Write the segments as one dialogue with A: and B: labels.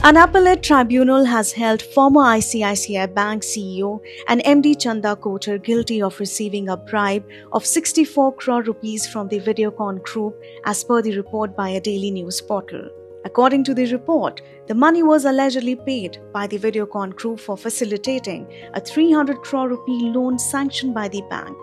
A: An appellate tribunal has held former ICICI Bank CEO and MD Chanda Kochhar guilty of receiving a bribe of 64 crore rupees from the Videocon Group as per the report by a daily news portal. According to the report, the money was allegedly paid by the Videocon Group for facilitating a 300 crore rupee loan sanctioned by the bank.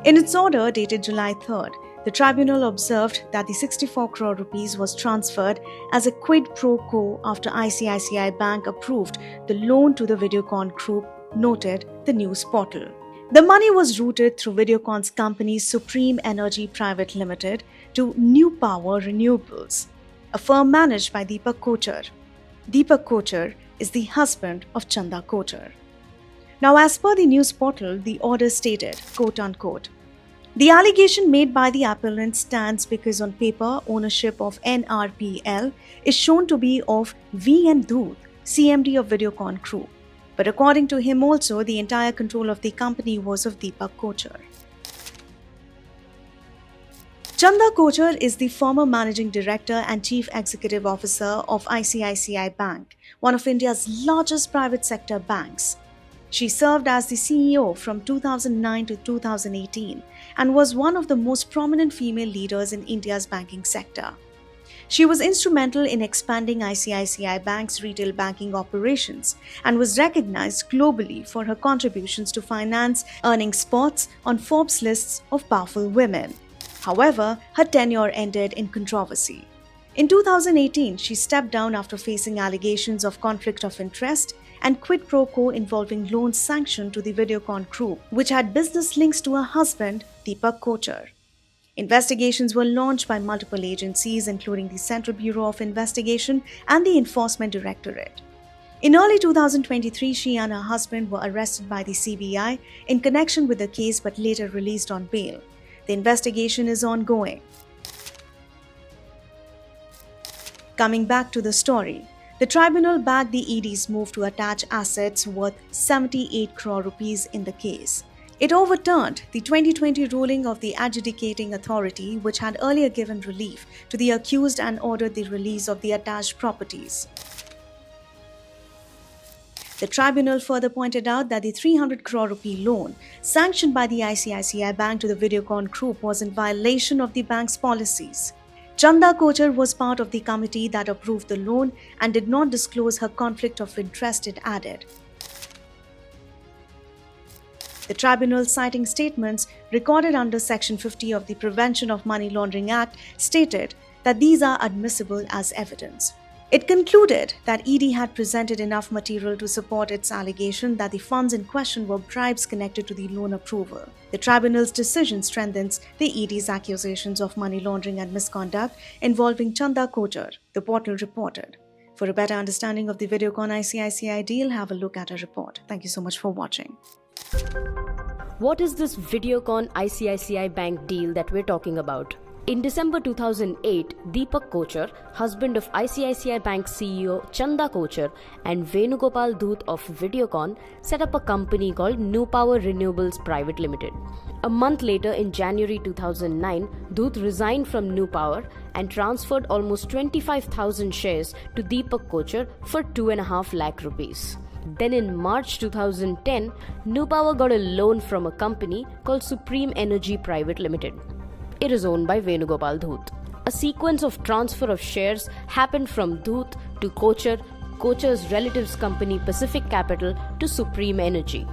A: In its order dated July 3rd, the tribunal observed that the 64 crore rupees was transferred as a quid pro quo after ICICI Bank approved the loan to the Videocon Group, noted the news portal. The money was routed through Videocon's company Supreme Energy Private Limited to New Power Renewables, a firm managed by Deepak Kochhar. Deepak Kochhar is the husband of Chanda Kochhar. Now, as per the news portal, the order stated, quote-unquote, "The allegation made by the appellant stands because on paper ownership of NRPL is shown to be of V.N. Dhoot, CMD of Videocon Group. But according to him also, the entire control of the company was of Deepak Kochhar." Chanda Kochhar is the former Managing Director and Chief Executive Officer of ICICI Bank, one of India's largest private sector banks. She served as the CEO from 2009 to 2018 and was one of the most prominent female leaders in India's banking sector. She was instrumental in expanding ICICI Bank's retail banking operations and was recognized globally for her contributions to finance, earning spots on Forbes lists of powerful women. However, her tenure ended in controversy. In 2018, she stepped down after facing allegations of conflict of interest and quid pro quo involving loans sanctioned to the Videocon Group, which had business links to her husband, Deepak Kochhar. Investigations were launched by multiple agencies, including the Central Bureau of Investigation and the Enforcement Directorate. In early 2023, she and her husband were arrested by the CBI in connection with the case but later released on bail. The investigation is ongoing. Coming back to the story, the tribunal backed the ED's move to attach assets worth 78 crore rupees in the case. It overturned the 2020 ruling of the adjudicating authority, which had earlier given relief to the accused and ordered the release of the attached properties. The tribunal further pointed out that the 300 crore rupee loan sanctioned by the ICICI Bank to the Videocon Group was in violation of the bank's policies. Chanda Kochhar was part of the committee that approved the loan and did not disclose her conflict of interest, it added. The tribunal, citing statements recorded under Section 50 of the Prevention of Money Laundering Act, stated that these are admissible as evidence. It concluded that ED had presented enough material to support its allegation that the funds in question were bribes connected to the loan approval. The tribunal's decision strengthens the ED's accusations of money laundering and misconduct involving Chanda Kochhar, the portal reported. For a better understanding of the Videocon ICICI deal, have a look at our report. Thank you so much for watching.
B: What is this Videocon ICICI Bank deal that we're talking about? In December 2008, Deepak Kochhar, husband of ICICI Bank CEO Chanda Kochhar and Venugopal Dhoot of Videocon, set up a company called New Power Renewables Private Limited. A month later, in January 2009, Dhoot resigned from New Power and transferred almost 25,000 shares to Deepak Kochhar for 2.5 lakh rupees. Then in March 2010, New Power got a loan from a company called Supreme Energy Private Limited. It is owned by Venugopal Dhoot. A sequence of transfer of shares happened from Dhoot to Kochhar, Kochhar's relatives company Pacific Capital to Supreme Energy.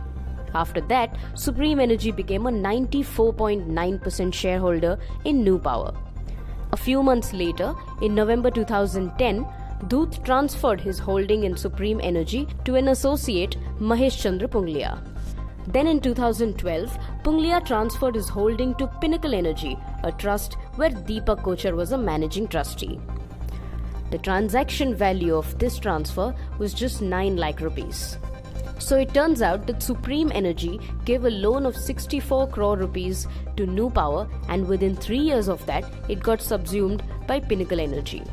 B: After that, Supreme Energy became a 94.9% shareholder in New Power. A few months later, in November 2010, Dhoot transferred his holding in Supreme Energy to an associate, Mahesh Chandra Punglia. Then in 2012, Punglia transferred his holding to Pinnacle Energy, a trust where Deepak Kochhar was a managing trustee. The transaction value of this transfer was just 9 lakh rupees. So it turns out that Supreme Energy gave a loan of 64 crore rupees to New Power, and within 3 years of that, it got subsumed by Pinnacle Energy.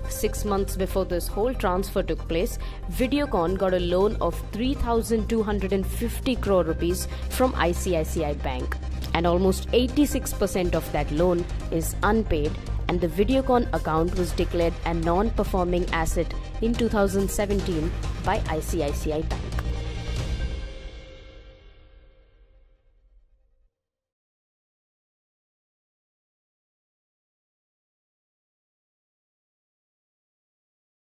B: 6 months before this whole transfer took place, Videocon got a loan of 3,250 crore rupees from ICICI Bank, and almost 86% of that loan is unpaid and the Videocon account was declared a non-performing asset in 2017 by ICICI Bank.